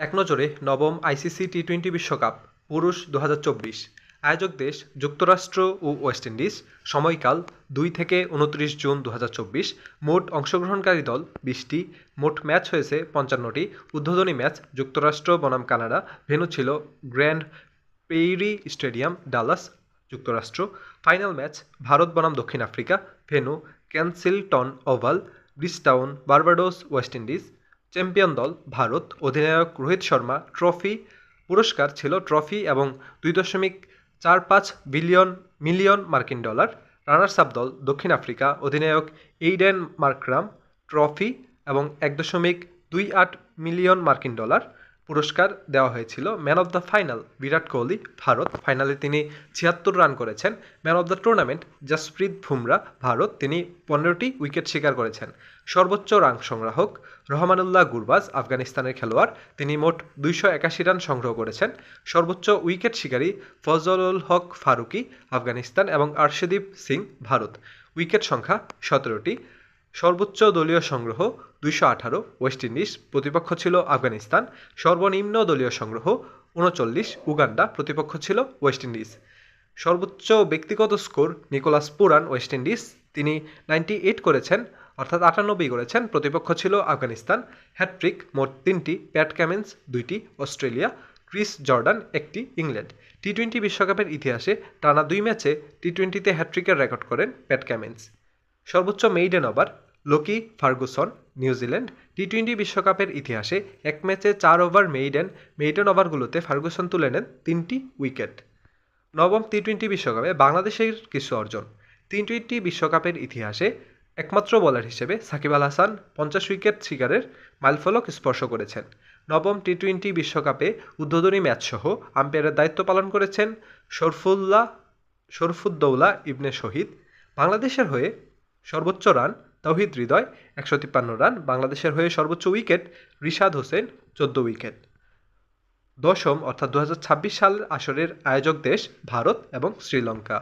এক নজরে নবম আইসিসি টি-20 বিশ্বকাপ পুরুষ 2024। আয়োজক দেশ যুক্তরাষ্ট্র ও ওয়েস্ট ইন্ডিজ। সময়কাল 2 থেকে 29 জুন 2024। মোট অংশগ্রহণকারী দল 20টি। মোট ম্যাচ হয়েছে 55টি। উদ্বোধনী ম্যাচ যুক্তরাষ্ট্র বনাম কানাডা। ভেন্যু ছিল গ্র্যান্ড প্রেইরি স্টেডিয়াম, ডালাস, যুক্তরাষ্ট্র। ফাইনাল ম্যাচ ভারত বনাম দক্ষিণ Africa. Venue Kensington Oval, Bridgetown, Barbados, West Indies. Champion দল ভারত। অধিনায়ক রোহিত শর্মা। ট্রফি পুরস্কার ছিল ট্রফি এবং 2.45 মিলিয়ন মার্কিন ডলার। রানার্স আপ দল দক্ষিণ আফ্রিকা। অধিনায়ক এইডেন মার্করাম। ট্রফি এবং 1.28 মিলিয়ন মার্কিন ডলার পুরস্কার দেওয়া হয়েছিল। Man of the final Virat Kohli, Bharat. ফাইনালে তিনি 76 রান করেছেন। Man of the tournament Jasprit Bumrah, Bharat. তিনি 15টি উইকেট শিকার করেছেন। সর্বোচ্চ রান সংগ্রাহক রহমানুল্লাহ গুরবাজ, আফগানিস্তানের খেলোয়াড়। তিনি মোট 281 রান সংগ্রহ করেছেন। সর্বোচ্চ উইকেট শিকারী ফজলুল হক ফারুকী, আফগানিস্তান এবং আর্শদীপ সিং, ভারত। উইকেট সংখ্যা 17টি। সর্বোচ্চ দলীয় সংগ্রহ 218, ওয়েস্ট ইন্ডিজ। প্রতিপক্ষ ছিল আফগানিস্তান। সর্বনিম্ন দলীয় সংগ্রহ 39, উগান্ডা। প্রতিপক্ষ ছিল ওয়েস্ট ইন্ডিজ। সর্বোচ্চ ব্যক্তিগত score Nicholas Pooran, West Indies. তিনি 98 করেছেন, অর্থাৎ 98 করেছেন। প্রতিপক্ষ ছিল আফগানিস্তান। হ্যাটট্রিক মোট 3টি, প্যাট কামিন্স 2টি, অস্ট্রেলিয়া। ক্রিস জর্ডান 1টি, ইংল্যান্ড। টি-20 বিশ্বকাপের ইতিহাসে টানা 2 ম্যাচে টি-20তে হ্যাটট্রিকের রেকর্ড করেন প্যাট কামিন্স। সর্বোচ্চ maiden over Lockie Ferguson, New Zealand. টি-20 বিশ্বকাপের ইতিহাসে এক ম্যাচে 4 ওভার মেইডেন ওভারগুলোতে ফার্গুসন তুলে নেন 3টি উইকেট। নবম টি-20 বিশ্বকাপে বাংলাদেশের কিছু অর্জন। টি-20 বিশ্বকাপের ইতিহাসে একমাত্র বোলার হিসেবে সাকিব আল হাসান 50 উইকেট শিকারের মাইলফলক স্পর্শ করেছেন। নবম টি-20 বিশ্বকাপে উদ্বোধনী ম্যাচসহ আম্পায়ারের দায়িত্ব পালন করেছেন শরফুদ্দৌলা ইবনে শহীদ। বাংলাদেশের হয়ে সর্বোচ্চ রান তাওহিদ হৃদয় 153 রান। বাংলাদেশের হয়ে সর্বোচ্চ উইকেট রিশাদ হোসেন 14 উইকেট। দশম অর্থাৎ 2026 সালের আসরের আয়োজক দেশ ভারত এবং শ্রীলঙ্কা।